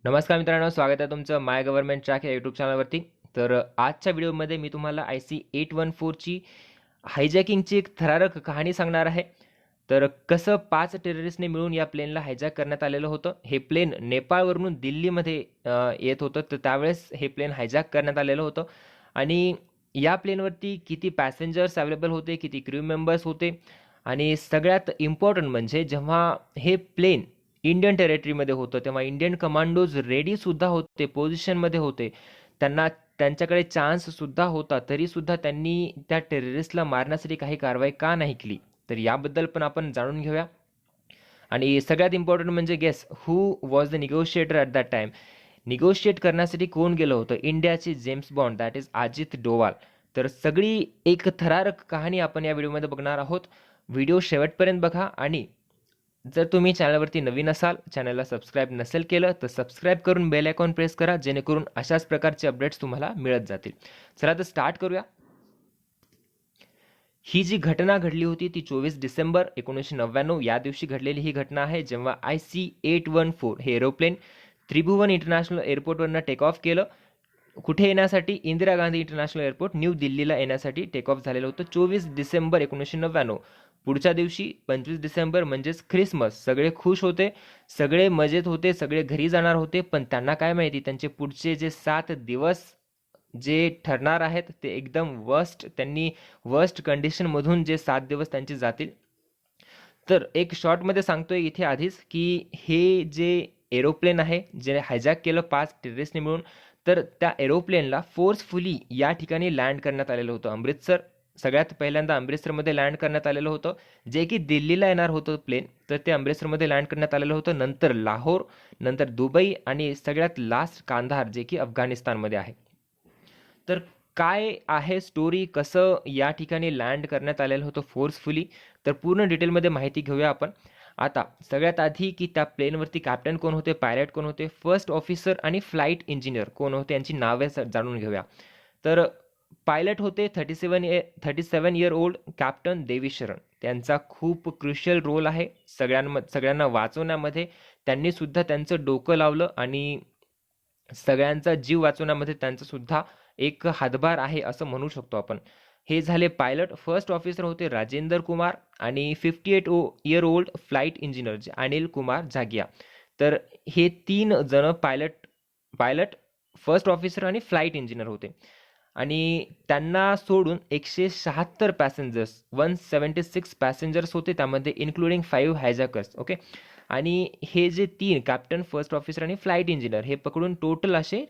नमस्कार मित्रांनो, स्वागत आहे तुमचं माय गव्हर्नमेंट ट्रॅक या यूट्यूब चॅनलवरती. तर आजच्या व्हिडिओमध्ये मी तुम्हाला IC-814ची हायजॅकिंगची एक थरारक कहाणी सांगणार आहे. तर कसं 5 टेररिस्टने मिळून या प्लेनला हायजॅक करण्यात आलेलं होतं. हे प्लेन नेपाळवरून दिल्लीमध्ये येत होतं, तर त्यावेळेस हे प्लेन हायजॅक करण्यात आलेलं होतं. आणि या प्लेनवरती किती पॅसेंजर्स अवेलेबल होते, किती क्रू मेंबर्स होते, आणि सगळ्यात इम्पॉर्टंट म्हणजे जेव्हा हे प्लेन इंडियन टेरिटरीमध्ये होतं तेव्हा इंडियन कमांडोज रेडी सुद्धा होते, पोझिशनमध्ये होते. त्यांच्याकडे चान्स सुद्धा होता, तरी सुद्धा त्यांनी त्या टेररिस्टला मारण्यासाठी काही कारवाई का नाही केली, तर याबद्दल पण आपण जाणून घेऊया. आणि सगळ्यात इम्पॉर्टंट म्हणजे guess who was the negotiator at that time. Negotiate करण्यासाठी कोण गेलं होतं? इंडियाची James Bond, that is Ajit Doval. तर सगळी एक थरारक कहाणी आपण या व्हिडिओमध्ये बघणार आहोत. व्हिडिओ शेवटपर्यंत बघा. आणि जर तुम्ही चॅनलवरती नवीन असाल, चॅनलला सबस्क्राईब नसेल केलं तर सबस्क्राईब करून बेल आयकॉन प्रेस करा, जेणेकरून अशाच प्रकारचे अपडेट्स तुम्हाला मिळत जातील. चला तर स्टार्ट करूया. ही जी घटना घडली होती ती 24 डिसेंबर 1999 या दिवशी घडलेली ही घटना आहे, जेव्हा IC-814 हे एरोप्लेन त्रिभुवन इंटरनॅशनल एअरपोर्टवरनं टेक ऑफ केलं. कुठे येण्यासाठी? Indira Gandhi international airport new दिल्लीला येण्यासाठी टेक ऑफ झालेलं होतं 24 डिसेंबर 1999. पुढच्या दिवशी 25 डिसेंबर म्हणजेच ख्रिसमस. सगळे खुश होते, सगळे मजेत होते, सगळे घरी जाणार होते. पण त्यांना काय माहिती, त्यांचे पुढचे जे 7 दिवस जे ठरणार आहेत ते एकदम त्यांनी वर्स्ट कंडिशनमधून जे 7 दिवस त्यांचे जातील. तर एक शॉर्टमध्ये सांगतोय इथे आधीच की हे जे एरोप्लेन आहे जे हायजॅक केलं 5 टेररिस्टने मिळून, तर त्या एरोप्लेनला फोर्सफुली या ठिकाणी लँड करण्यात आलेलं होतं. अमृतसर, सगळ्यात पहिल्यांदा अमृतसरमध्ये लँड करण्यात आलेलं होतं, जे की दिल्लीला येणार होतं प्लेन, तर ते अमृतसरमध्ये लँड करण्यात आलेलं होतं. नंतर लाहोर, नंतर दुबई आणि सगळ्यात लास्ट कांधार, जे की अफगाणिस्तानमध्ये आहे. तर काय आहे स्टोरी, कसं या ठिकाणी लँड करण्यात आलेलं होतं फोर्सफुली, तर पूर्ण डिटेलमध्ये माहिती घेऊया आपण. आता सगळ्यात आधी की त्या प्लेनवरती कॅप्टन कोण होते, पायलट कोण होते, फर्स्ट ऑफिसर आणि फ्लाईट इंजिनियर कोण होते, यांची नावे जाणून घेऊया. तर पायलट होते 37 इयर ओल्ड कॅप्टन देवी शरण. त्यांचा खूप क्रुशियल रोल आहे सगळ्यांना वाचवण्यामध्ये. त्यांनी सुद्धा त्यांचं डोकं लावलं आणि सगळ्यांचा जीव वाचवण्यामध्ये त्यांचा सुद्धा एक हातभार आहे असं म्हणू शकतो आपण. हे झाले पायलट. फर्स्ट ऑफिसर होते राजेंद्र कुमार आणि 58 इयर ओल्ड फ्लाईट इंजिनियर जे अनिल कुमार जागिया. तर हे 3 जण पायलट, फर्स्ट ऑफिसर आणि फ्लाईट इंजिनियर होते. आणि त्यांना सोडून 176 पॅसेंजर्स, 176 पॅसेंजर्स होते, त्यामध्ये इन्क्लुडिंग 5 हायजॅकर्स. ओके. आणि हे जे 3 कॅप्टन, फर्स्ट ऑफिसर आणि फ्लाईट इंजिनियर हे पकडून टोटल असे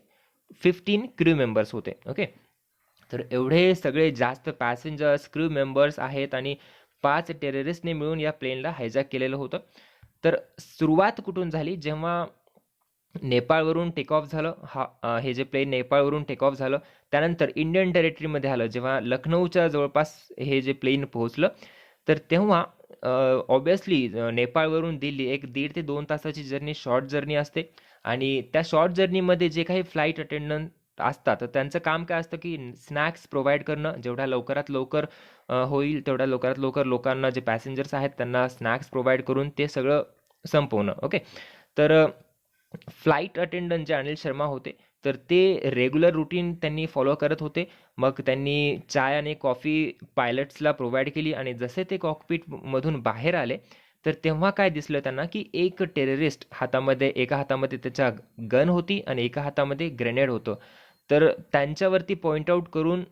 15 क्रू मेंबर्स होते. ओके. तर एवढे सगळे जास्त पॅसेंजर्स, क्रू मेंबर्स आहेत आणि 5 टेररिस्टने मिळून या प्लेनला हायजॅक केलेलं होतं. तर सुरुवात कुठून झाली? जेव्हा नेपाळवरून टेक ऑफ झालं, हे जे प्लेन नेपाळवरून टेक ऑफ झालं, त्यानंतर इंडियन टेरिटरीमध्ये आलं. जेव्हा लखनौच्या जवळपास हे जे प्लेन पोहोचलं, तर तेव्हा ऑब्विसली नेपाळवरून दिल्ली एक 1.5 ते 2 तासाची जर्नी, शॉर्ट जर्नी असते. आणि त्या शॉर्ट जर्नीमध्ये जे काही फ्लाईट अटेंडंट असतात, तर त्यांचं काम काय असतं की स्नॅक्स प्रोव्हाइड करणं. जेवढ्या लवकरात लवकर होईल तेवढ्या लवकरात लवकर लोकांना, जे पॅसेंजर्स आहेत त्यांना स्नॅक्स प्रोव्हाइड करून ते सगळं संपवणं. ओके. तर फ्लाईट अटेंडंट जे अनिल शर्मा होते, तर ते रेग्युलर रुटीन त्यांनी फॉलो करत होते. मग त्यांनी चाय आणि कॉफी पायलट्सला प्रोव्हाइड केली. आणि जसे ते कॉकपिटमधून बाहेर आले, तर तेव्हा काय दिसलं त्यांना की एक टेररिस्ट एका हातामध्ये त्याच्या गन होती आणि एका हातामध्ये ग्रेनेड होतं. तर त्यांच्यावरती पॉइंट आउट करून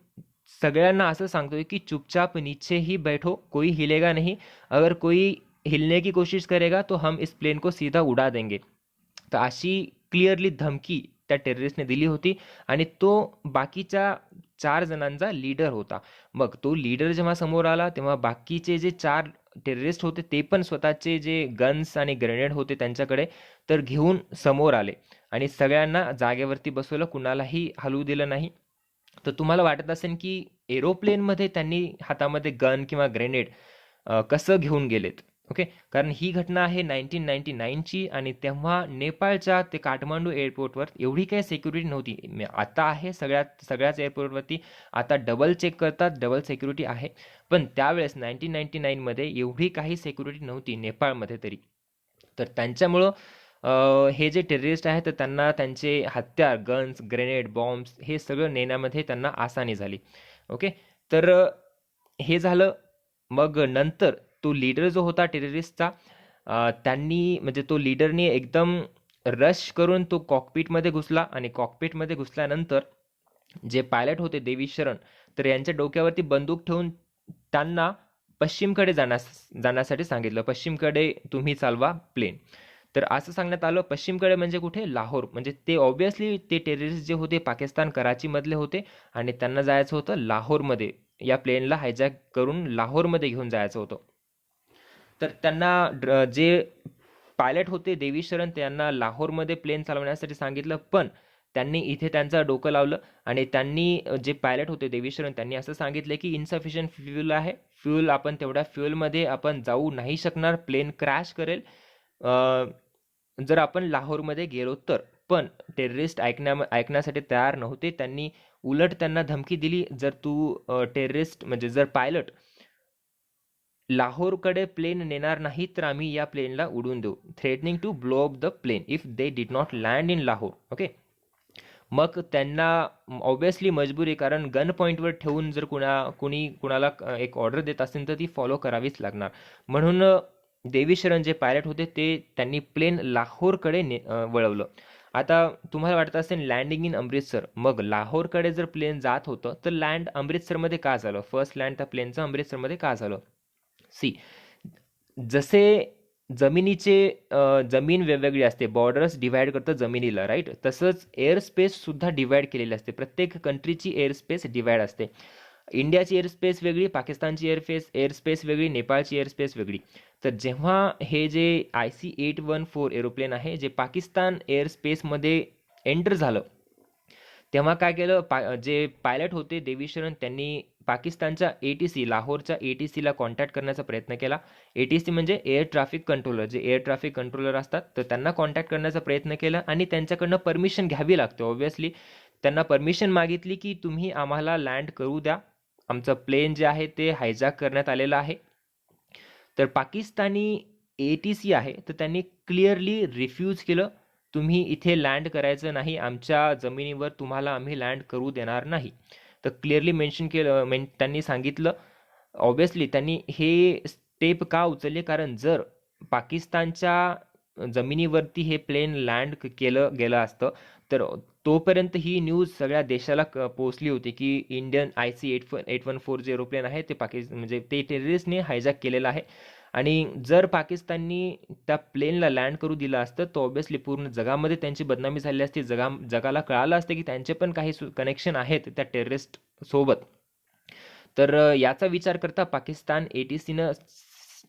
सगळ्यांना असं सांगतोय की चुपचाप नीचे ही बैठो, कोई हिलेगा नहीं, अगर कोई हिलने की कोशिश करेगा तो हम इस प्लेन को सीधा उड़ा देंगे. तर अशी क्लिअरली धमकी त्या टेररिस्टने दिली होती. आणि तो बाकीच्या 4 जणांचा लीडर होता. मग तो लीडर जेव्हा समोर आला, तेव्हा बाकीचे जे 4 टेररिस्ट होते ते पण स्वतःचे जे गन्स आणि ग्रेनेड होते त्यांच्याकडे, तर घेऊन समोर आले आणि सगळ्यांना जागेवरती बसवलं, कुणालाही हलवू दिलं नाही. तर तुम्हाला वाटत असेल की एरोप्लेनमध्ये त्यांनी हातामध्ये गन किंवा ग्रेनेड कसं घेऊन गेलेत. ओके. कारण ही घटना आहे 1999ची आणि तेव्हा नेपाळच्या ते काठमांडू एअरपोर्टवर एवढी काही सिक्युरिटी नव्हती. आता आहे सगळ्याच एअरपोर्टवरती आता डबल चेक करतात, डबल सिक्युरिटी आहे. पण त्यावेळेस 1999 मध्ये एवढी काही सिक्युरिटी नव्हती नेपाळमध्ये तरी. तर त्यांच्यामुळं हे जे टेररिस्ट आहेत तर त्यांना त्यांचे हत्यार, गन्स, ग्रेनेड, बॉम्ब्स हे सगळं नेण्यामध्ये त्यांना आसानी झाली. ओके, तर हे झालं. मग नंतर तो लीडर जो होता टेररिस्टचा, त्यांनी म्हणजे तो लीडरने एकदम रश करून तो कॉकपीटमध्ये घुसला आणि कॉकपीटमध्ये घुसल्यानंतर जे पायलट होते देवीश शरण, तर यांच्या डोक्यावरती बंदूक ठेवून त्यांना पश्चिमकडे जाण्यासाठी सांगितलं. पश्चिमकडे तुम्ही चालवा प्लेन. तर असं सांगण्यात आलं. पश्चिमकडे म्हणजे कुठे? लाहोर. म्हणजे ते ऑब्व्हियसली ते टेररिस्ट जे होते पाकिस्तान कराचीमधले होते आणि त्यांना जायचं होतं लाहोरमध्ये. या प्लेनला हायजॅक करून लाहोरमध्ये घेऊन जायचं होतं. तर त्यांना जे पायलट होते देवीश शरण त्यांना लाहोरमध्ये प्लेन चालवण्यासाठी सांगितलं, पण त्यांनी इथे त्यांचं डोकं लावलं आणि त्यांनी जे पायलट होते देवीश शरण त्यांनी असं सांगितलं की इन्सफिशियंट फ्यूल आहे, फ्यूल आपण तेवढ्या फ्यूलमध्ये आपण जाऊ नाही शकणार, प्लेन क्रॅश करेल जर आपण लाहोरमध्ये गेलो तर. पण टेररिस्ट ऐकण्यासाठी तयार नव्हते. त्यांनी उलट त्यांना धमकी दिली, जर तू टेररिस्ट म्हणजे जर पायलट लाहोरकडे प्लेन नेणार नाही तर आम्ही या प्लेनला उडून देऊ. Threatening to blow up the plane if they did not land in Lahore. Okay, मग त्यांना ऑब्व्हियसली मजबुरी, कारण गन पॉईंटवर ठेवून जर कुणाला एक ऑर्डर देत असेल तर ती फॉलो करावीच लागणार. म्हणून देवी शरण जे पायलट होते ते त्यांनी प्लेन लाहोरकडे वळवलं. आता तुम्हाला वाटत असेल लँडिंग इन अमृतसर, मग लाहोरकडे जर प्लेन जात होतं तर लँड अमृतसरमध्ये का झालं? फर्स्ट लँड त्या प्लेनचं अमृतसरमध्ये का झालं? सी, जसे जमीन वेगवेगळी असते, बॉर्डर्स डिवाइड करतं जमिनीला, राईट, तसंच एअर स्पेस सुद्धा डिवाइड केलेली असते. प्रत्येक कंट्रीची एअर स्पेस डिवाइड असते. इंडियाची एअर स्पेस वेगळी, पाकिस्तानची एअर स्पेस वेगळी, नेपाळची एअर स्पेस वेगळी. तर जेव्हा हे जे IC-814 एरोप्लेन आहे जे पाकिस्तान एअर स्पेसमध्ये एंटर झालं, तेव्हा काय केलं, जे पायलट होते देवी शरण त्यांनी पाकिस्तानच्या ATC लाहोरच्या ATCला कॉन्टॅक्ट करण्याचा प्रयत्न केला. ATC म्हणजे एअर ट्रॅफिक कंट्रोलर, जे एअर ट्रॅफिक कंट्रोलर असतात, तर त्यांना कॉन्टॅक्ट करण्याचा प्रयत्न केला आणि त्यांच्याकडनं परमिशन घ्यावी लागते. ऑब्व्हियसली त्यांना परमिशन मागितली की तुम्ही आम्हाला लँड करू द्या, आमचं प्लेन जे आहे ते हायजॅक करण्यात आलेलं आहे. तर पाकिस्तानी ATC आहे तर त्यांनी क्लिअरली रिफ्यूज केलं, तुम्ही इथे लँड करायचं नाही, आमच्या जमिनीवर तुम्हाला आम्ही लँड करू देणार नाही. तर क्लिअरली मेन्शन केलं, त्यांनी सांगितलं. ऑब्व्हियसली त्यांनी हे स्टेप का उचलले, कारण जर पाकिस्तानच्या जमिनीवरती हे प्लेन लँड केलं गेलं असतं तर तोपर्यंत ही न्यूज सगळ्या देशाला पोहोचली होती की इंडियन IC-814 जे एरोप्लेन आहे ते म्हणजे ते टेररिस्टने हायजॅक केलेलं आहे. आणि जर पाकिस्ताननी त्या प्लेनला लँड करू दिलं असतं तर ऑब्व्हियसली पूर्ण जगामध्ये त्यांची बदनामी झाली असती. जगाला कळालं असतं की त्यांचे पण काही कनेक्शन आहेत त्या टेररिस्ट सोबत. तर याचा विचार करता पाकिस्तान ATCनं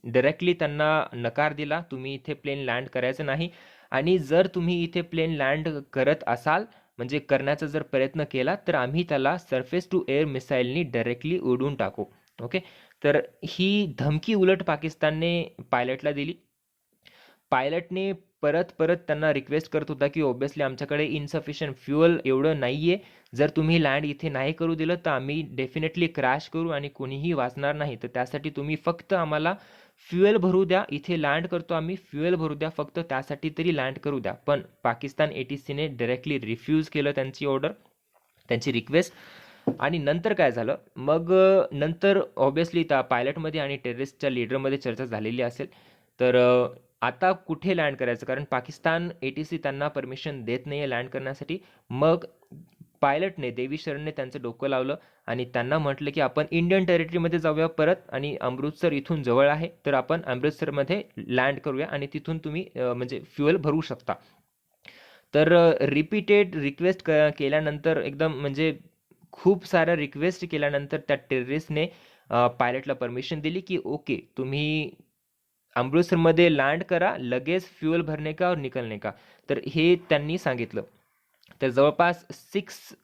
डायरेक्टली त्यांना नकार दिला, तुम्ही इथे प्लेन लँड करायचं नाही, आणि जर तुम्ही इथे प्लेन लँड करत असाल म्हणजे करण्याचा जर प्रयत्न केला तर आम्ही त्याला सरफेस टू एअर मिसाईलनी डायरेक्टली उडवून टाकू. ओके, तर ही धमकी उलट पाकिस्तानने पायलटला दिली. पायलटने परत त्यांना रिक्वेस्ट करत होता की ऑब्व्हियसली आमच्याकडे इनसफिशियंट फ्युअल एवढं नाहीये, जर तुम्ही लँड इथे नाही करू दिलं तर आम्ही डेफिनेटली क्रॅश करू आणि कोणीही वाचणार नाही, तर त्यासाठी तुम्ही फक्त आम्हाला फ्युएल भरू द्या, इथे लँड करतो आम्ही, फ्युएल भरू द्या फक्त, त्यासाठी तरी लँड करू द्या. पण पाकिस्तान ATCने डायरेक्टली रिफ्यूज केलं त्यांची ऑर्डर, त्यांची रिक्वेस्ट. आणि नंतर काय झालं, मग नंतर ऑब्व्हियसली त्या पायलटमध्ये आणि टेररिस्टच्या लीडरमध्ये चर्चा झालेली असेल. तर आता कुठे लँड करायचं, कारण पाकिस्तान ATC त्यांना परमिशन देत नाही आहे लँड करण्यासाठी. मग पायलटने देवी शरणने त्यांचं डोकं लावलं आणि त्यांना म्हटलं की आपण इंडियन टेरिटरीमध्ये जाऊया परत, आणि अमृतसर इथून जवळ आहे तर आपण अमृतसरमध्ये लँड करूया आणि तिथून तुम्ही म्हणजे फ्युएल भरू शकता. तर रिपीटेड रिक्वेस्ट केल्यानंतर, एकदम म्हणजे खूप साऱ्या रिक्वेस्ट केल्यानंतर त्या टेररिस्टने पायलटला परमिशन दिली की ओके तुम्ही अमृतसरमध्ये लँड करा, लगेच फ्युएल भरने का और निकलने का. तर हे त्यांनी सांगितलं. तर जवळपास 6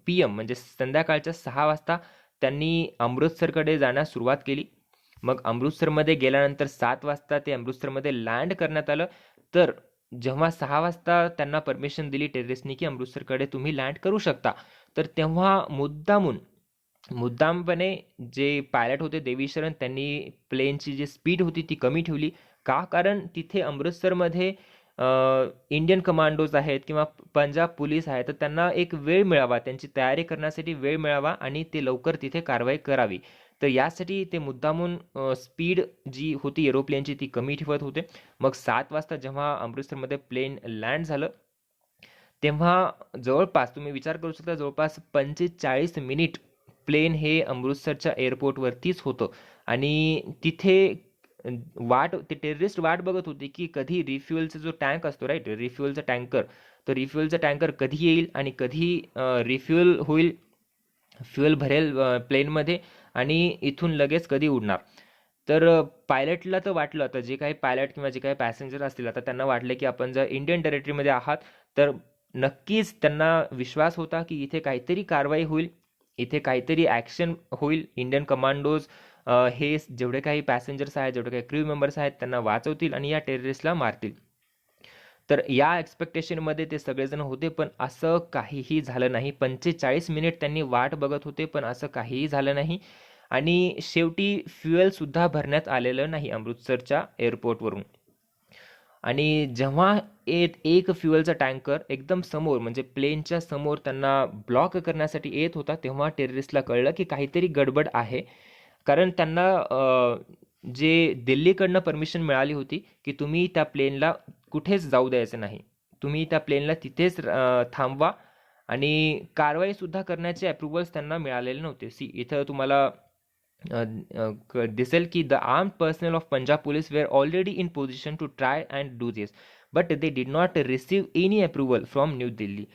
PM म्हणजे संध्याकाळच्या 6 वाजता त्यांनी अमृतसरकडे जाण्यास सुरुवात केली. मग अमृतसरमध्ये गेल्यानंतर 7 वाजता ते अमृतसरमध्ये लँड करण्यात आलं. तर जेव्हा 6 वाजता त्यांना परमिशन दिली टेररिस्टनी की अमृतसरकडे तुम्ही लँड करू शकता, तर तेव्हा मुद्दामपणे जे पायलट होते देवी शरण त्यांनी प्लेनची जी स्पीड होती ती कमी ठेवली. का? कारण तिथे अमृतसरमध्ये इंडियन कमांडोज आहेत किंवा पंजाब पोलीस आहेत, तर त्यांना एक वेळ मिळावा, त्यांची तयारी करण्यासाठी वेळ मिळावा आणि ते लवकर तिथे कारवाई करावी. तर यासाठी ते मुद्दामून स्पीड जी होती एरोप्लेनची ती कमी ठेवत होते. मग 7 वाजता जेव्हा अमृतसरमध्ये प्लेन लँड झालं, तेव्हा जवळपास तुम्ही विचार करू शकता, जवळपास 45 मिनिट प्लेन हे अमृतसरच्या एअरपोर्टवरतीच होतं आणि तिथे ते टेररिस्ट वाट बघत होते की कधी रिफ्युअलचा जो टँक असतो, राईट, रिफ्युअलचा टँकर, तर रिफ्युअलचा टँकर कधी येईल आणि कधी रिफ्युअल होईल, फ्युएल भरेल प्लेनमध्ये आणि इथून लगेच कधी उडणार. तर पायलटला तर वाटलं, आता जे काही पायलट किंवा जे काही पॅसेंजर असतील, आता त्यांना वाटलं की आपण जर इंडियन टेरिटरीमध्ये आहात तर नक्कीच त्यांना विश्वास होता की इथे काहीतरी कारवाई होईल, इथे काहीतरी ॲक्शन होईल, इंडियन कमांडोज हे जेवढे काही पॅसेंजर्स आहेत, जेवढे काही क्रू मेंबर्स आहेत त्यांना वाचवतील आणि या टेररिस्टला मारतील. तर या एक्सपेक्टेशनमध्ये ते सगळेजण होते, पण असं काहीही झालं नाही. 45 मिनिट त्यांनी वाट बघत होते, पण असं काहीही झालं नाही आणि शेवटी फ्युएलसुद्धा भरण्यात आलेलं नाही अमृतसरच्या एअरपोर्टवरून. आणि जेव्हा एक फ्युएलचा टँकर एकदम समोर, म्हणजे प्लेनच्या समोर त्यांना ब्लॉक करण्यासाठी येत होता, तेव्हा टेररिस्टला कळलं की काहीतरी गडबड आहे. कारण त्यांना जे दिल्लीकडनं परमिशन मिळाली होती की तुम्ही त्या प्लेनला कुठेच जाऊ द्यायचं नाही, तुम्ही त्या प्लेनला तिथेच थांबवा आणि कारवाईसुद्धा करण्याचे अप्रुव्हल्स त्यांना मिळालेले नव्हते. इथं तुम्हाला दिसेल की the armed personnel of Punjab police were already in position to try and do this, but they did not receive any approval from New Delhi.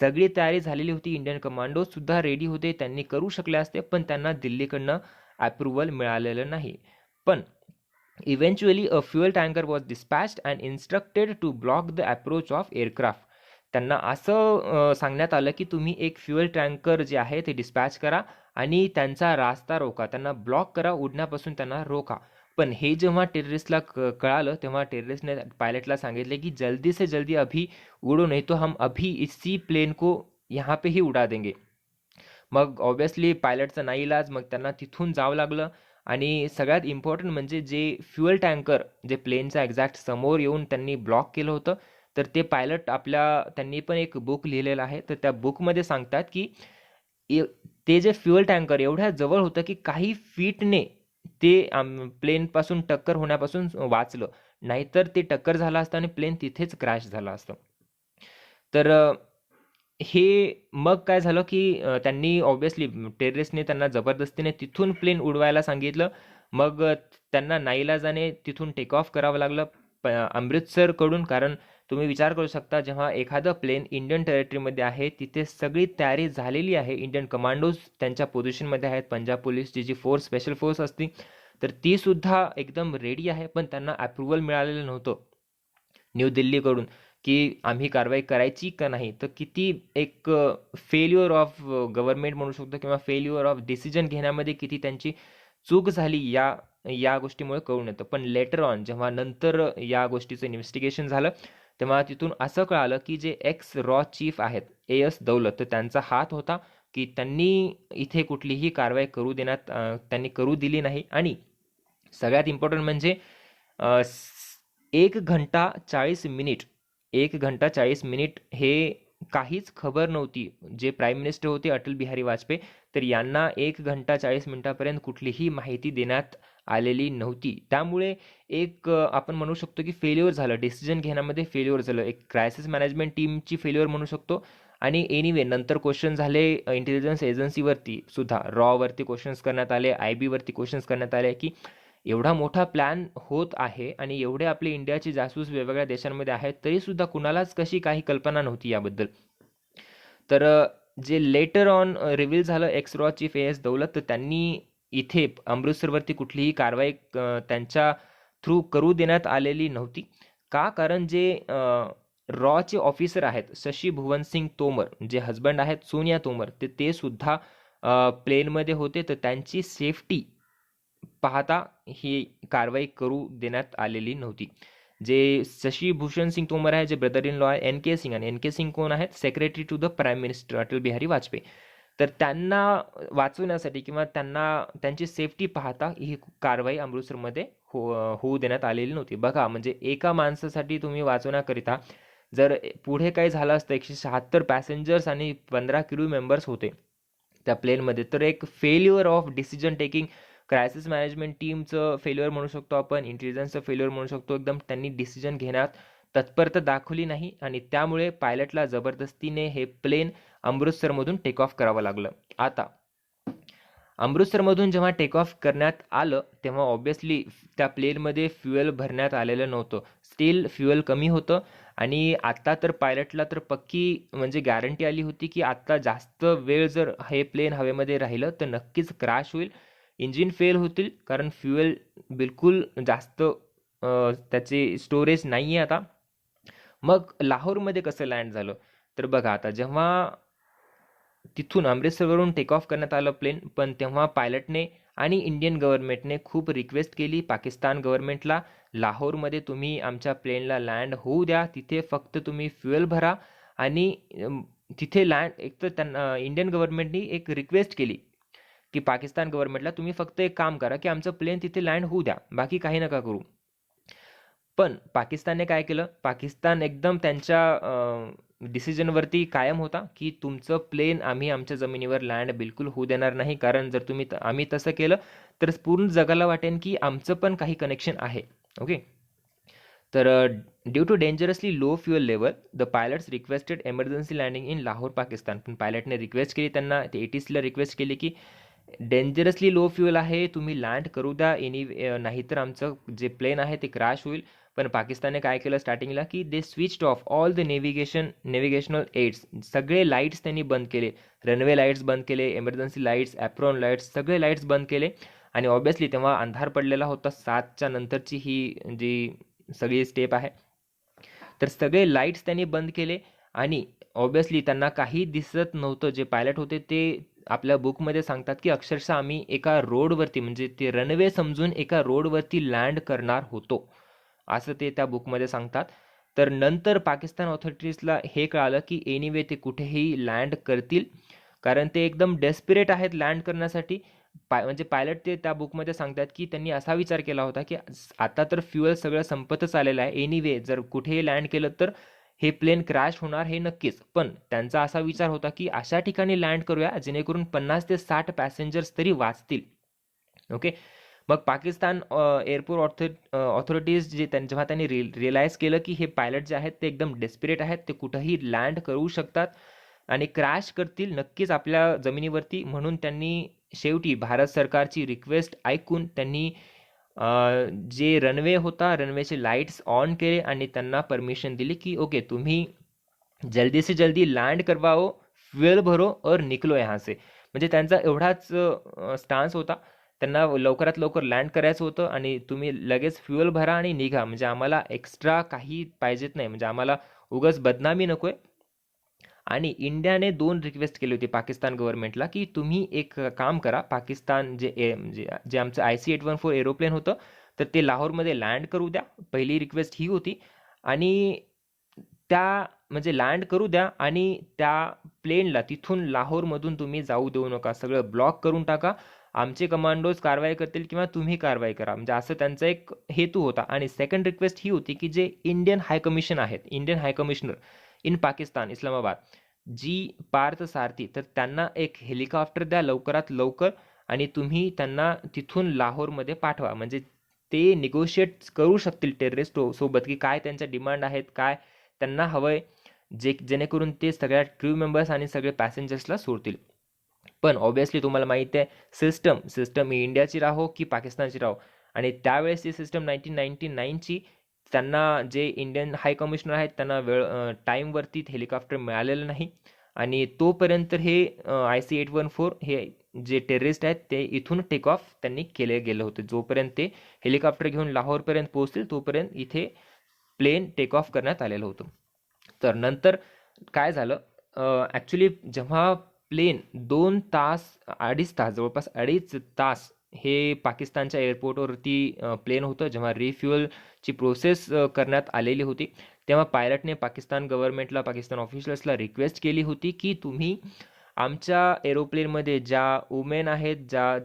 सगळी तयारी झालेली होती, इंडियन कमांडो सुद्धा रेडी होते, त्यांनी करू शकले असते, पण त्यांना दिल्लीकडनं अप्रुव्हल मिळालेलं नाही. पण eventually a fuel tanker was dispatched and instructed to block the approach of aircraft. त्यांना असं सांगण्यात आलं की तुम्ही एक फ्युएल टँकर जे आहे ते डिस्पॅच करा आणि त्यांचा रास्ता रोका, त्यांना ब्लॉक करा, उडण्यापासून त्यांना रोका. पण हे जेव्हा टेररिस्टला कळालं, तेव्हा टेररिस्टने पायलटला सांगितले की जल्दी से जल्दी अभी उडो, नहीं तो हम अभी इसी प्लेन को यहाँ पे ही उडा देंगे. मग ऑब्विसली पायलटचा नाईलाज, मग त्यांना तिथून जावं लागलं. आणि सगळ्यात इम्पॉर्टंट म्हणजे जे फ्युएल टँकर जे प्लेनच्या एक्झॅक्ट समोर येऊन त्यांनी ब्लॉक केलं होतं, तर ते पायलट त्यांनी पण एक बुक लिहिलेलं आहे. तर त्या बुकमध्ये सांगतात की ते जे फ्युएल टँकर एवढ्या जवळ होतं की काही फीटने ते प्लेनपासून टक्कर होण्यापासून वाचलं, नाहीतर ते टक्कर झालं असतं आणि प्लेन तिथेच क्रॅश झालं असतं. तर हे मग काय झालं की त्यांनी ऑब्विसली टेररिस्टने त्यांना जबरदस्तीने तिथून प्लेन उडवायला सांगितलं. मग त्यांना नाईलाजाने तिथून टेक ऑफ करावं लागलं अमृतसरकडून. कारण तुम्ही विचार करू शकता, जेव्हा एखादं प्लेन इंडियन टेरिटरीमध्ये आहे, तिथे सगळी तयारी झालेली आहे, इंडियन कमांडोज त्यांच्या पोझिशनमध्ये आहेत, पंजाब पोलीसची जी स्पेशल फोर्स असते तर ती सुद्धा एकदम रेडी आहे, पण त्यांना अप्रुव्हल मिळालेलं नव्हतं न्यू दिल्लीकडून की आम्ही कारवाई करायची का नाही. तर किती एक फेल्युअर ऑफ गव्हर्नमेंट म्हणू शकतो किंवा फेल्युअर ऑफ डिसिजन घेण्यामध्ये किती त्यांची चूक झाली या गोष्टीमुळे कळून येतं. पण लेटर ऑन जेव्हा नंतर या गोष्टीचं इन्व्हेस्टिगेशन झालं, तेव्हा तिथून असं कळालं की जे एक्स रॉ चीफ आहेत AS दौलत, तर त्यांचा हात होता की त्यांनी इथे कुठलीही कारवाई त्यांनी करू दिली नाही. आणि सगळ्यात इम्पॉर्टंट म्हणजे 1 घंटा 40 मिनिट 1 घंटा 40 मिनिट हे काहीच खबर नव्हती. जे प्राईम मिनिस्टर होते अटल बिहारी वाजपेयी, तर यांना 1 घंटा 40 मिनिटापर्यंत कुठलीही माहिती देण्यात आलेली नव्हती. त्यामुळे एक आपण म्हणू शकतो की फेल्युअर झालं, डिसिजन घेण्यामध्ये फेल्युअर झालं, एक क्रायसिस मॅनेजमेंट टीमची फेल्युअर म्हणू शकतो. आणि एनिवे नंतर क्वेश्चन झाले इंटेलिजन्स एजन्सीवरती सुद्धा, रॉवरती क्वेश्चन्स करण्यात आले, IB वरती क्वेश्चन्स करण्यात आले की एवढा मोठा प्लॅन होत आहे आणि एवढे आपले इंडियाचे जासूस वेगवेगळ्या देशांमध्ये आहेत, तरी सुद्धा कुणालाच कशी काही कल्पना नव्हती याबद्दल. तर जे लेटर ऑन रिव्हील झालं एक्स रॉ चीफ AS दौलत, तर त्यांनी इथे अमृतसरवरती कुठलीही कारवाई त्यांच्या थ्रू करू देण्यात आलेली नव्हती. का? कारण जे रॉचे ऑफिसर आहेत शशी भुवन सिंग तोमर, जे हजबंड आहेत सोनिया तोमर, ते सुद्धा प्लेनमध्ये होते, तर त्यांची सेफ्टी पाहता ही कारवाई करू देण्यात आलेली नव्हती. जे शशी भूषण सिंग तोमर आहे, जे ब्रदर इन लॉ आहे NK सिंग, आणि NK सिंग कोण आहेत? Secretary to the prime minister Atal Bihari Vajpayee. तर त्यांना वाचवण्यासाठी किंवा त्यांची सेफ्टी पाहता ही कारवाई अमृतसरमध्ये होऊ देण्यात आलेली नव्हती. बघा, म्हणजे एका माणसासाठी तुम्ही वाचवण्याकरिता जर पुढे काही झालं असतं, 176 पॅसेंजर्स आणि 15 क्रू मेंबर्स होते त्या प्लेनमध्ये, तर एक failure of decision taking, crisis management टीमचं फेल्युअर म्हणू शकतो आपण, इंटेलिजन्सचं फेल्युअर म्हणू शकतो. एकदम त्यांनी डिसिजन घेण्यात तत्परता दाखवली नाही आणि त्यामुळे पायलटला जबरदस्तीने हे प्लेन अमृतसरमधून टेक ऑफ करावं लागलं. आता अमृतसरमधून जेव्हा टेक ऑफ करण्यात आलं तेव्हा ऑब्व्हियसली त्या प्लेनमध्ये फ्युएल भरण्यात आलेलं नव्हतं. स्टील फ्युएल कमी होतं आणि आता तर पायलटला तर पक्की म्हणजे गॅरंटी आली होती की आता जास्त वेळ जर हे प्लेन हवेमध्ये राहिलं तर नक्कीच क्रॅश होईल, इंजिन फेल होतील, कारण फ्युएल बिलकुल जास्त त्याचे स्टोरेज नाही आहे आता. मग लाहोरमध्ये कसं लँड झालं तर बघा, आता जेव्हा तिथून अमृतसरवरून टेक ऑफ करण्यात आलं प्लेन, पण तेव्हा पायलटने आणि इंडियन गव्हर्नमेंटने खूप रिक्वेस्ट केली पाकिस्तान गव्हर्नमेंटला, लाहोरमध्ये तुम्ही आमच्या प्लेनला लँड होऊ द्या, तिथे फक्त तुम्ही फ्युएल भरा आणि तिथे लँड. एक तर त्यांना इंडियन गव्हर्नमेंटनी एक रिक्वेस्ट केली की पाकिस्तान गव्हर्नमेंटला तुम्ही फक्त एक काम करा की आमचं प्लेन तिथे लँड होऊ द्या, बाकी काही नका करू. पण पाकिस्तानने काय केलं, पाकिस्तान एकदम त्यांच्या डिसिजनवरती कायम होता की तुमचं प्लेन आम्ही आमच्या जमिनीवर लँड बिलकुल होऊ देणार नाही, कारण जर आम्ही तसं केलं तर पूर्ण जगाला वाटेल की आमचं पण काही कनेक्शन आहे. ओके, तर due to dangerously low fuel level the pilots requested emergency landing in Lahore Pakistan. पण पायलटने रिक्वेस्ट केली, त्यांना ते ATCला रिक्वेस्ट केली की डेंजरसली लो फ्युअल आहे, तुम्ही लँड करू द्या नाहीतर आमचं जे प्लेन आहे ते क्रॅश होईल. पण पाकिस्तानने काय केलं स्टार्टिंगला की they switched off all the navigational aids, सगळे लाईट्स त्यांनी बंद केले, रनवे लाईट्स बंद केले, एमर्जन्सी लाईट्स, ॲप्रॉन लाईट्स, सगळे लाईट्स बंद केले. आणि ऑब्व्हियसली तेव्हा अंधार पडलेला होता, 7च्या नंतरची ही जी सगळी स्टेप आहे. तर सगळे लाईट्स त्यांनी बंद केले आणि ऑब्व्हियसली त्यांना काही दिसत नव्हतं. जे पायलट होते ते आपल्या बुकमध्ये सांगतात की अक्षरशः आम्ही एका रोडवरती, म्हणजे ते रनवे समजून एका रोडवरती लँड करणार होतो, असं ते त्या बुकमध्ये सांगतात. तर नंतर पाकिस्तान ऑथॉरिटीजला हे कळालं की एनिवे ते कुठेही लँड करतील, कारण ते एकदम डेस्परेट आहेत लँड करण्यासाठी. म्हणजे पायलट ते त्या बुकमध्ये सांगतात की त्यांनी असा विचार केला होता की आता तर फ्युएल सगळं संपतच आलेलं आहे, एनिवे जर कुठेही लँड केलं तर हे प्लेन क्रॅश होणार हे नक्कीच. पण त्यांचा असा विचार होता की अशा ठिकाणी लँड करूया जेणेकरून 50 ते 60 पॅसेंजर्स तरी वाचतील. ओके, मग पाकिस्तान एअरपोर्ट ऑथॉरिटीज जेव्हा त्यांनी रिअलाइज केलं की हे पायलट जे आहेत ते एकदम डेस्परेट आहेत, ते कुठंही लँड करू शकतात आणि क्रॅश करतील नक्कीच आपल्या जमिनीवरती, म्हणून त्यांनी शेवटी भारत सरकारची रिक्वेस्ट ऐकून त्यांनी जे रनवे होता रनवेचे लाईट्स ऑन केले आणि त्यांना परमिशन दिली की ओके तुम्ही जल्दी से जल्दी लँड करवाओ, फ्युएल भरो और निकलो यहाँ से. म्हणजे त्यांचा एवढाच स्टान्स होता, त्यांना लवकरात लवकर लँड करायचं होतं आणि तुम्ही लगेच फ्युएल भरा आणि निघा, म्हणजे आम्हाला एक्स्ट्रा काही पाहिजेत नाही, म्हणजे आम्हाला उगाच बदनामी नकोय. आणि इंडियाने 2 रिक्वेस्ट केली होती पाकिस्तान गव्हर्नमेंटला की तुम्ही एक काम करा, पाकिस्तान जे आमचं IC-814 एरोप्लेन होतं तर ते लाहोरमध्ये लँड करू द्या, पहिली रिक्वेस्ट ही होती. आणि त्या म्हणजे लँड करू द्या आणि त्या प्लेनला तिथून लाहोरमधून तुम्ही जाऊ देऊ नका, सगळं ब्लॉक करून टाका, आमचे कमांडोज कारवाई करतील किंवा तुम्ही कारवाई करा, म्हणजे असं त्यांचा एक हेतू होता. आणि सेकंड रिक्वेस्ट ही होती की जे इंडियन हाय कमिशन आहेत, Indian high commissioner in Pakistan Islamabad, G Parthasarathy, तर त्यांना एक हेलिकॉप्टर द्या लवकरात लवकर आणि तुम्ही त्यांना तिथून लाहोरमध्ये पाठवा, म्हणजे ते निगोशिएट करू शकतील टेररिस्ट सोबत की काय त्यांच्या डिमांड आहेत, काय त्यांना हवंय, जेणेकरून ते सगळ्या क्रू मेंबर्स आणि सगळे पॅसेंजर्सला सोडतील. पण ऑब्व्हियसली तुम्हाला माहिती आहे सिस्टम ही इंडियाची राहो की पाकिस्तानची राहो, आणि त्यावेळेस ती सिस्टम 1999ची, त्यांना जे इंडियन हाय कमिशनर आहेत त्यांना टाईमवरती हेलिकॉप्टर मिळालेलं नाही आणि तोपर्यंत हे IC-814 हे जे टेररिस्ट आहेत ते इथून टेक ऑफ त्यांनी केले गेले होते. जोपर्यंत ते हेलिकॉप्टर घेऊन लाहोरपर्यंत पोहोचतील तोपर्यंत इथे प्लेन टेक ऑफ करण्यात आलेलं होतं. तर नंतर काय झालं, ॲक्च्युली जेव्हा प्लेन 2 तास 2.5 तास जवळपास 2.5 तास हे पाकिस्तानच्या एअरपोर्टवरती प्लेन होतं, जेव्हा रिफ्युअलची प्रोसेस करण्यात आलेली होती, तेव्हा पायलटने पाकिस्तान गव्हर्नमेंटला, पाकिस्तान ऑफिशियल्सला रिक्वेस्ट केली होती की तुम्ही आमच्या एरोप्लेनमध्ये ज्या वुमेन आहेत,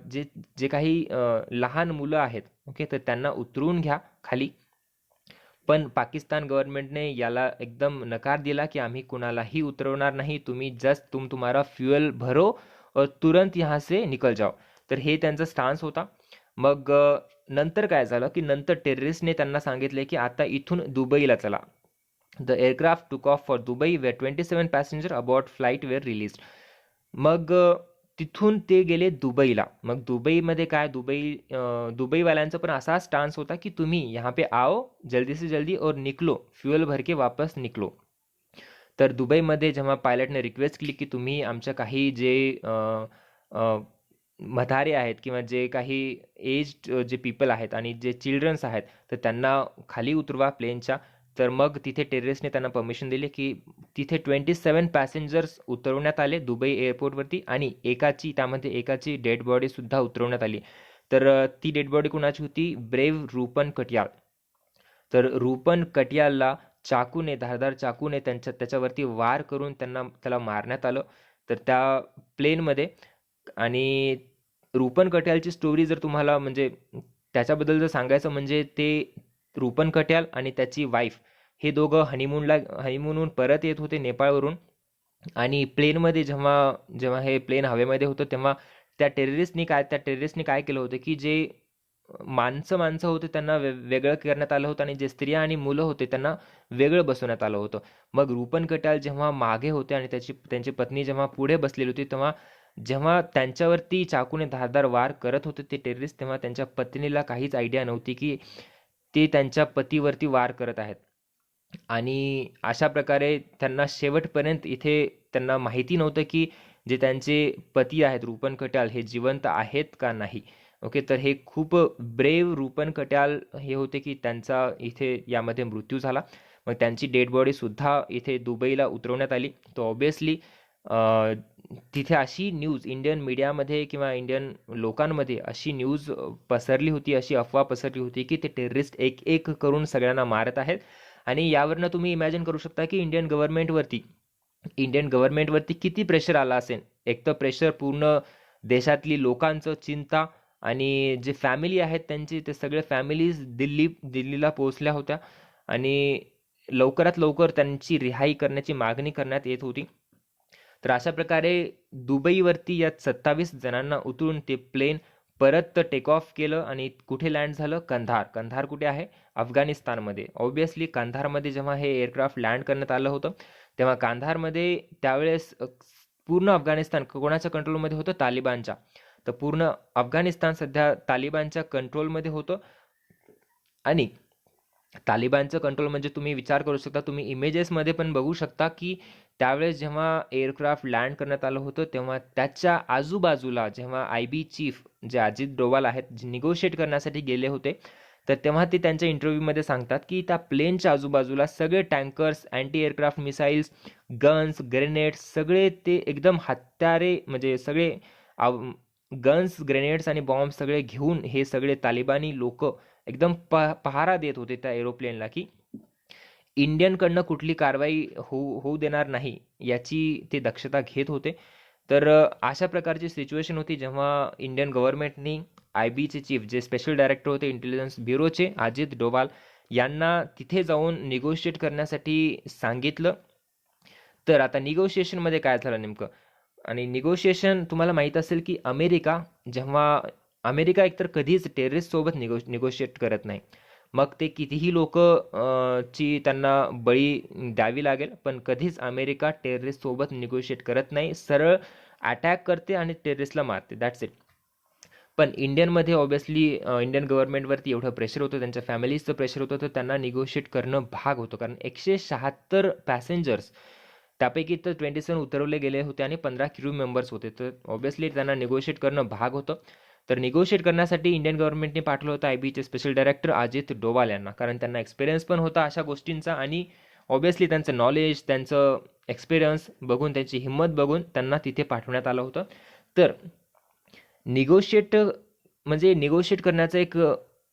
जे जे काही लहान मुलं आहेत, ओके, तर त्यांना उतरवून घ्या खाली. पण पाकिस्तान गव्हर्नमेंटने याला एकदम नकार दिला की आम्ही कुणालाही उतरवणार नाही, तुम्ही जस्ट तुम्हारा फ्युएल भरो और तुरंत यहाँ से निकल जाओ. तर हे त्यांचा स्टान्स होता. मग नंतर काय झालं की नंतर टेररिस्टने त्यांना सांगितले की आता इथून दुबईला चला. The aircraft took off for Dubai were 27 passenger about flight were release. मग तिथून ते गेले दुबईला. मग दुबईमध्ये काय, दुबईवाल्यांचा पण असा स्टान्स होता की तुम्ही यहाँ पे आओ जल्दी से जल्दी और निकलो, फ्युएल भर के वापस निकलो. तर दुबईमध्ये जेव्हा पायलटने रिक्वेस्ट केली की तुम्ही आमच्या काही जे म्हातारे आहेत किंवा जे काही एज्ड जे पीपल आहेत आणि जे चिल्ड्रन्स आहेत, तर त्यांना खाली उतरवा प्लेनच्या. तर मग तिथे टेररिस्टने त्यांना परमिशन दिली की तिथे 27 पॅसेंजर्स उतरवण्यात आले दुबई एअरपोर्टवरती आणि त्यामध्ये एकाची डेड बॉडी सुद्धा उतरवण्यात आली. तर ती डेड बॉडी कुणाची होती? ब्रेव्ह रूपन कटियाल. तर रूपन कटियालला धारदार चाकूने त्याच्यावरती वार करून त्याला मारण्यात आलं. तर त्या प्लेनमध्ये. आणि रूपन कटियालची स्टोरी जर तुम्हाला म्हणजे त्याच्याबद्दल जर सांगायचं म्हणजे ते रूपन कटियाल आणि त्याची वाईफ हे दोघं हनीमूनहून परत येत होते नेपाळवरून. आणि प्लेनमध्ये जेव्हा जेव्हा हे प्लेन हवेमध्ये होतं तेव्हा त्या टेररिस्टनी काय केलं होतं की जे माणसं होते त्यांना वेगळं करण्यात आलं होतं आणि जे स्त्रिया आणि मुलं होते त्यांना वेगळं बसवण्यात आलं होतं. मग रूपन कटियाल जेव्हा मागे होते आणि त्यांची पत्नी जेव्हा पुढे बसलेली होती, जेव्हा त्यांच्यावरती चाकूने धारदार वार करत होते ते टेररिस्ट, तेव्हा त्यांच्या पत्नीला काहीच आयडिया नव्हती की ते त्यांच्या पतीवरती वार करत आहेत. आणि अशा प्रकारे त्यांना शेवटपर्यंत इथे त्यांना माहिती नव्हतं की जे त्यांचे पती आहेत रूपन कटियाल हे जिवंत आहेत का नाही. ओके, तर हे खूप ब्रेव रूपन कटियाल हे होते की त्यांचा इथे यामध्ये मृत्यू झाला. मग त्यांची डेड बॉडी सुद्धा इथे दुबईला उतरवण्यात आली. तर ऑब्विसली तिथे अशी न्यूज इंडियन मीडियामध्ये किंवा इंडियन लोकांमध्ये अशी न्यूज पसरली होती, अशी अफवा पसरली होती की ते टेररिस्ट एक एक करून सगळ्यांना मारत आहेत. आणि यावरनं तुम्ही इमॅजिन करू शकता की इंडियन गव्हर्नमेंटवरती किती प्रेशर आला असेल. एक तर प्रेशर पूर्ण देशातली लोकांचं, चिंता, आणि जे फॅमिली आहेत त्यांची, ते सगळे फॅमिलीज दिल्लीला पोहोचल्या होत्या आणि लवकरात लवकर त्यांची रिहाई करण्याची मागणी करण्यात येत होती. तर अशा प्रकारे दुबईवरती या 27 जणांना उतरून ते प्लेन परत टेक ऑफ केलं आणि कुठे लँड झालं? कंधार कुठे आहे? अफगाणिस्तानमध्ये. ऑब्विसली कंधारमध्ये जेव्हा हे एअरक्राफ्ट लँड करण्यात आलं होतं तेव्हा कंधारमध्ये त्यावेळेस पूर्ण अफगाणिस्तान कोणाच्या कंट्रोलमध्ये होतं? तालिबानच्या. तर पूर्ण अफगाणिस्तान सध्या तालिबानच्या कंट्रोलमध्ये होतं. आणि तालिबानचं कंट्रोल म्हणजे तुम्ही विचार करू शकता, तुम्ही इमेजेसमध्ये पण बघू शकता की त्यावेळेस जेव्हा एअरक्राफ्ट लँड करण्यात आलं होतं तेव्हा त्याच्या आजूबाजूला जेव्हा IB चीफ जे अजित डोवाल आहेत, जे निगोशिएट करण्यासाठी गेले होते, तर तेव्हा ते त्यांच्या इंटरव्ह्यूमध्ये सांगतात की त्या प्लेनच्या आजूबाजूला सगळे tankers, anti aircraft missiles, guns, grenades, सगळे ते एकदम हत्यारे म्हणजे सगळे गन्स, ग्रेनेड्स आणि बॉम्ब सगळे घेऊन हे सगळे तालिबानी लोक एकदम पहारा देत होते त्या एरोप्लेनला की इंडियनकडनं कुठली कारवाई होऊ देणार नाही याची ते दक्षता घेत होते. तर अशा प्रकारची सिच्युएशन होती जेव्हा इंडियन गव्हर्नमेंटनी IBचे चीफ जे स्पेशल डायरेक्टर होते इंटेलिजन्स ब्युरोचे अजित डोवाल यांना तिथे जाऊन निगोशिएट करण्यासाठी सांगितलं. तर आता निगोशिएशनमध्ये काय झालं नेमकं? आणि निगोशिएशन तुम्हाला माहीत असेल की अमेरिका एकतर कधीच टेररिस्ट सोबत निगोशिएट करत नाही. मग ते कितीही लोक ची त्यांना बळी द्यावी लागेल, पण कधीच अमेरिका टेररिस्ट सोबत निगोशिएट करत नाही. सरळ अटॅक करते आणि टेररिस्टला मारते, दॅट्स इट. पण इंडियनमध्ये ऑब्विसली इंडियन गव्हर्नमेंटवरती एवढं प्रेशर होतं, त्यांच्या फॅमिलीजचं प्रेशर होतं, तर त्यांना निगोशिएट करणं भाग होतं. कारण 176 पॅसेंजर्स त्यापैकी तर 27 उतरवले गेले होते आणि 15 क्रू मेंबर्स होते. तर ऑब्विसली त्यांना निगोशिएट करणं भाग होतं. तर निगोशिएट करण्यासाठी इंडियन गव्हर्नमेंटने पाठवलं होतं IBचे स्पेशल डायरेक्टर अजित डोवाल यांना, कारण त्यांना एक्सपिरियन्स पण होता अशा गोष्टींचा आणि ऑब्विसली त्यांचं नॉलेज, त्यांचं एक्सपिरियन्स बघून, त्यांची हिंमत बघून त्यांना तिथे पाठवण्यात आलं होतं. तर निगोशिएट करण्याचा एक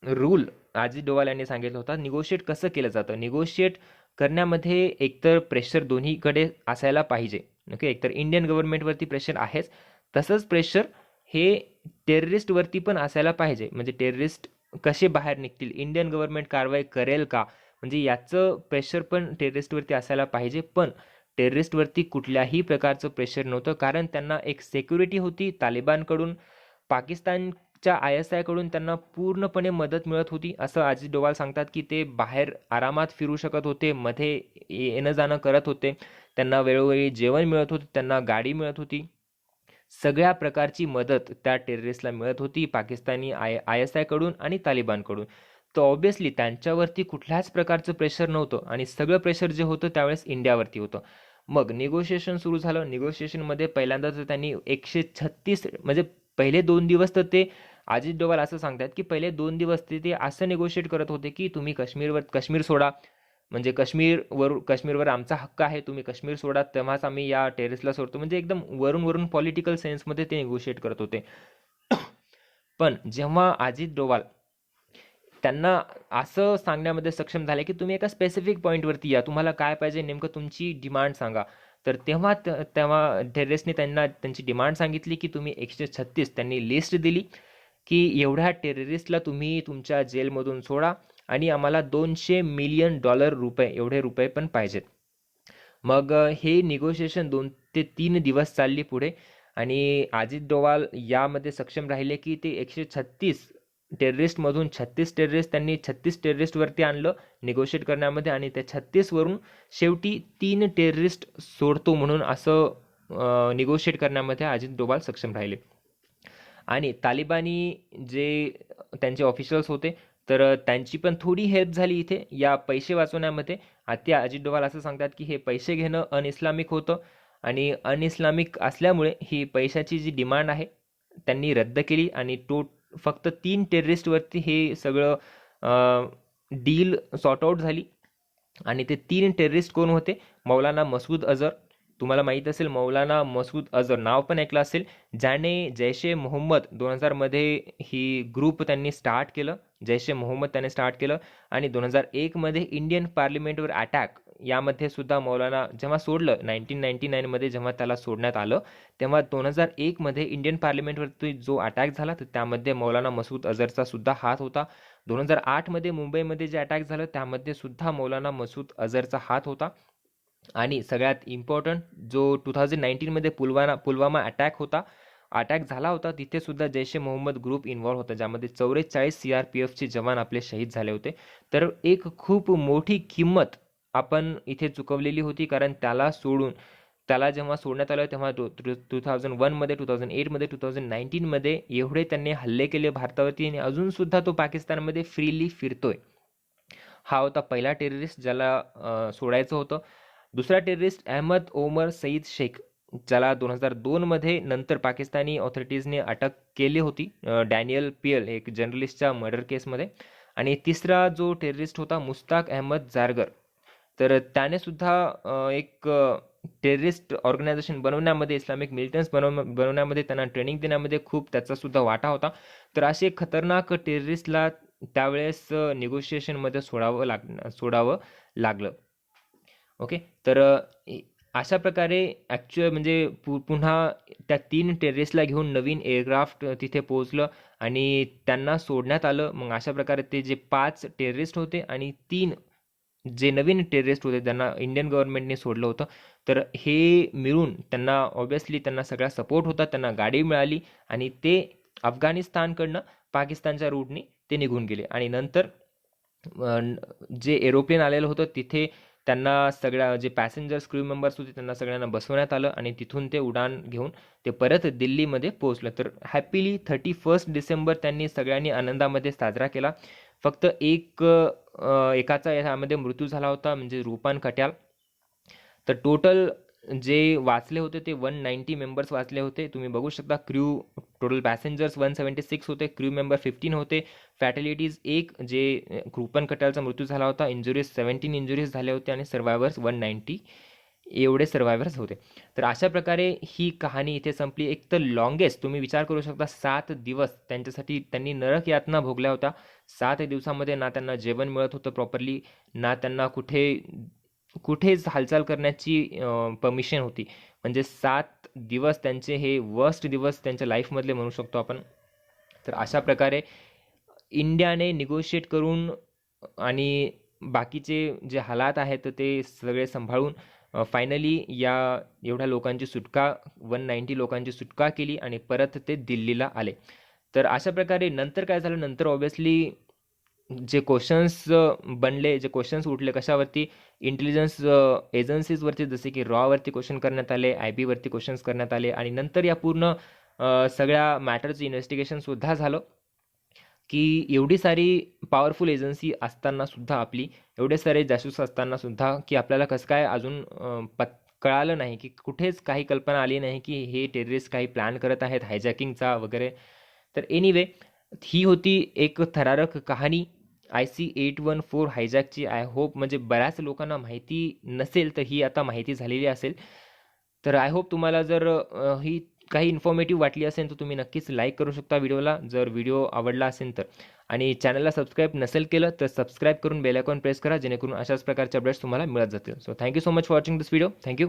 रूल अजित डोवाल यांनी सांगितलं होता. कसं केलं जातं? निगोशिएट करण्यामध्ये एकतर प्रेशर दोन्हीकडे असायला पाहिजे. ओके, एकतर इंडियन गव्हर्नमेंटवरती प्रेशर आहेच, तसंच प्रेशर हे टेररिस्टवरती पण असायला पाहिजे. म्हणजे टेररिस्ट कसे बाहेर निघतील, इंडियन गव्हर्नमेंट कारवाई करेल का, म्हणजे याचं प्रेशर पण टेररिस्टवरती असायला पाहिजे. पण टेररिस्टवरती कुठल्याही प्रकारचं प्रेशर नव्हतं, कारण त्यांना एक सिक्युरिटी होती तालिबानकडून, पाकिस्तानच्या ISI कडून त्यांना पूर्णपणे मदत मिळत होती. असं अजित डोवाल सांगतात की ते बाहेर आरामात फिरू शकत होते, मध्ये येणं जाणं करत होते, त्यांना वेळोवेळी जेवण मिळत होतं, त्यांना गाडी मिळत होती, सगळ्या प्रकारची मदत त्या टेररिस्टला मिळत होती पाकिस्तानी ISI कडून आणि तालिबानकडून. तर ऑब्व्हियसली त्यांच्यावरती कुठल्याच प्रकारचं प्रेशर नव्हतं आणि सगळं प्रेशर जे होतं त्यावेळेस इंडियावरती होतं. मग निगोशिएशन सुरू झालं. निगोशिएशनमध्ये पहिल्यांदा तर त्यांनी 136, म्हणजे पहिले 2 दिवस तर ते, अजित डोवाल असं सांगतात की पहिले 2 दिवस ते असं निगोशिएट करत होते की तुम्ही काश्मीर सोडा, म्हणजे काश्मीरवर आमचा हक्क आहे, तुम्ही काश्मीर सोडा तेव्हाच आम्ही या टेररिस्टला सोडतो, म्हणजे एकदम वरून वरून पॉलिटिकल सेन्समध्ये ते निगोशिएट करत होते. पण जेव्हा अजित डोवाल त्यांना असं सांगण्यामध्ये सक्षम झाले की तुम्ही एका स्पेसिफिक पॉईंटवरती या, तुम्हाला काय पाहिजे नेमकं तुमची डिमांड सांगा, तर तेव्हा टेररिस्टने त्यांना त्यांची डिमांड सांगितली की तुम्ही 136, त्यांनी लिस्ट दिली की एवढ्या टेररिस्टला तुम्ही तुमच्या जेलमधून सोडा आणि आम्हाला $200 मिलियन एवढे रुपये पण पाहिजेत. मग हे निगोशिएशन 2 ते 3 दिवस चालली पुढे आणि अजित डोवाल यामध्ये सक्षम राहिले की ते 136 टेररिस्टमधून 36 टेररिस्ट त्यांनी 36 टेररिस्टवरती आणलं निगोशिएट करण्यामध्ये, आणि त्या 36 वरून शेवटी 3 टेररिस्ट सोडतो म्हणून असं निगोशिएट करण्यामध्ये अजित डोवाल सक्षम राहिले. आणि तालिबानी जे त्यांचे ऑफिशियल्स होते, तर त्यांची पण थोडी हेल्प झाली इथे या पैसे वाचवण्यामध्ये. आता अजित डोवाल असं सांगतात की हे पैसे घेणं अनइस्लामिक होतं आणि अनइस्लामिक असल्यामुळे ही पैशाची जी डिमांड आहे त्यांनी रद्द केली आणि फक्त 3 टेररिस्टवरती हे सगळं डील सॉर्ट आऊट झाली. आणि ते 3 टेररिस्ट कोण होते? मौलाना मसूद अझर. तुम्हाला माहीत असेल मौलाना मसूद अझर नाव पण ऐकलं असेल, ज्याने जैश ए मोहम्मद 2000 मध्ये ही ग्रुप त्यांनी स्टार्ट केलं, जैश ए मोहम्मद त्याने स्टार्ट केलं. आणि 2001 मध्ये इंडियन पार्लिमेंटवर अटॅक, यामध्ये सुद्धा मौलाना जेव्हा सोडलं 1999 मध्ये जेव्हा त्याला सोडण्यात आलं, तेव्हा 2001 मध्ये इंडियन पार्लिमेंटवरती जो अटॅक झाला तर त्यामध्ये मौलाना मसूद अझरचा सुद्धा हात होता. 2008 मध्ये मुंबईमध्ये जे अटॅक झालं त्यामध्ये सुद्धा मौलाना मसूद अझरचा हात होता. आणि सगळ्यात इम्पॉर्टंट जो 2019 मध्ये पुलवामा अटॅक झाला होता, तिथे सुद्धा जैश ए मोहम्मद ग्रुप इन्व्हॉल्व होता, ज्यामध्ये 44 CRPFचे जवान आपले शहीद झाले होते. तर एक खूप मोठी किंमत आपण इथे चुकवलेली होती, कारण त्याला जेव्हा सोडण्यात आलं तेव्हा 2001 मध्ये, 2008 मध्ये, 2019 मध्ये एवढे त्यांनी हल्ले केले भारतावरती आणि अजून सुद्धा तो पाकिस्तानमध्ये फ्रीली फिरतोय. हा होता पहिला टेररिस्ट ज्याला सोडायचं होतं. दुसरा टेररिस्ट अहमद ओमर सईद शेख, ज्याला 2002 मध्ये नंतर पाकिस्तानी ऑथॉरिटीजने अटक केली होती डॅनियल पियल एक जर्नलिस्टच्या मर्डर केसमध्ये. आणि तिसरा जो टेररिस्ट होता मुस्ताक अहमद जारगर, तर त्याने सुद्धा एक टेररिस्ट ऑर्गनायझेशन बनवण्यामध्ये, इस्लामिक मिलिटन्स बनवण्यामध्ये, त्यांना ट्रेनिंग देण्यामध्ये खूप त्याचा सुद्धा वाटा होता. तर असे खतरनाक टेररिस्टला त्यावेळेस निगोशिएशनमध्ये सोडावं लागलं. ओके, तर अशा प्रकारे म्हणजे पुन्हा त्या 3 टेररिस्टला घेऊन नवीन एअरक्राफ्ट तिथे पोहोचलं आणि त्यांना सोडण्यात आलं. मग अशा प्रकारे ते जे 5 टेररिस्ट होते आणि 3 जे नवीन टेररिस्ट होते त्यांना इंडियन गव्हर्नमेंटने सोडलं होतं. तर हे मिळून त्यांना ऑब्व्हियसली त्यांना सगळा सपोर्ट होता, त्यांना गाडी मिळाली आणि ते अफगाणिस्तानकडनं पाकिस्तानच्या रूटने ते निघून गेले. आणि नंतर जे एरोप्लेन आलेलं होतं तिथे त्यांना सगळ्या जे पॅसेंजर्स क्रू मेंबर्स होते त्यांना सगळ्यांना बसवण्यात आलं आणि तिथून ते उड्डाण घेऊन ते परत दिल्लीमध्ये पोहोचलं. तर हॅपीली 31 डिसेंबर त्यांनी सगळ्यांनी आनंदामध्ये साजरा केला. फक्त एकाचा यामध्ये मृत्यू झाला होता, म्हणजे रूपान कट्याल. तर टोटल जे वाचले होते ते 190 मेंबर्स वाचले होते. तुम्ही बघू शकता क्रू टोटल पॅसेंजर्स 176 होते, क्रू मेंबर 15 होते, फॅटॅलिटीज 1 जे रूपन कट्यालचा मृत्यू झाला होता, इंजुरीज 17 इंजुरीज झाले होते आणि सर्वायव्हर्स 190 एवढे सर्वायव्हर्स होते. तर अशा प्रकारे ही कहाणी इथे संपली. एक तर लॉंगेस्ट, तुम्ही विचार करू शकता 7 दिवस त्यांच्यासाठी त्यांनी नरक यातना भोगल्या होत्या. 7 दिवसामध्ये ना त्यांना जेवण मिळत होतं प्रॉपरली, ना त्यांना कुठे कुठेच हालचाल करण्याची परमिशन होती. म्हणजे 7 दिवस त्यांचे हे वर्स्ट दिवस त्यांच्या लाईफमधले म्हणू शकतो आपण. तर अशा प्रकारे इंडियाने निगोशिएट करून आणि बाकीचे जे हालात आहेत तर ते सगळे सांभाळून फायनली या एवढ्या लोकांची सुटका 190 लोकांची सुटका केली आणि परत ते दिल्लीला आले. तर अशा प्रकारे नंतर काय झालं, नंतर ऑब्व्हियसली जे क्वेश्चन्स बनले, जे क्वेश्चन्स उठले कशावरती, इंटेलिजन्स एजन्सीजवरती, जसे की रॉवरती क्वेश्चन करण्यात आले, आय बीवरती क्वेश्चन्स करण्यात आले आणि नंतर या पूर्ण सगळ्या मॅटरचं इन्व्हेस्टिगेशनसुद्धा झालं की एवढी सारी पॉवरफुल एजन्सी असताना सुद्धा, आपली एवढे सारे जासूस असताना सुद्धा, की आपल्याला कसं काय अजून कळालं नाही, की कुठेच काही कल्पना आली नाही की हे टेररिस्ट काही प्लॅन करत आहेत हायजॅकिंगचा वगैरे. तर एनिवे ही होती एक थरारक कहाणी IC-814 हायजॅकची. आय होप म्हणजे बऱ्याच लोकांना माहिती नसेल तर ही आता माहिती झालेली असेल. तर आय होप तुम्हाला जर ही काही इन्फॉर्मेटिव्ह वाटली असेल तर तुम्ही नक्कीच लाईक करू शकता व्हिडिओला, जर व्हिडिओ आवडला असेल तर. आणि चॅनलला सबस्क्राईब नसेल केलं तर सबस्क्राईब करून बेल आयकॉन प्रेस करा, जेणेकरून अशाच प्रकारचे अपडेट्स तुम्हाला मिळत जातील. So thank you so much for watching this video. Thank you.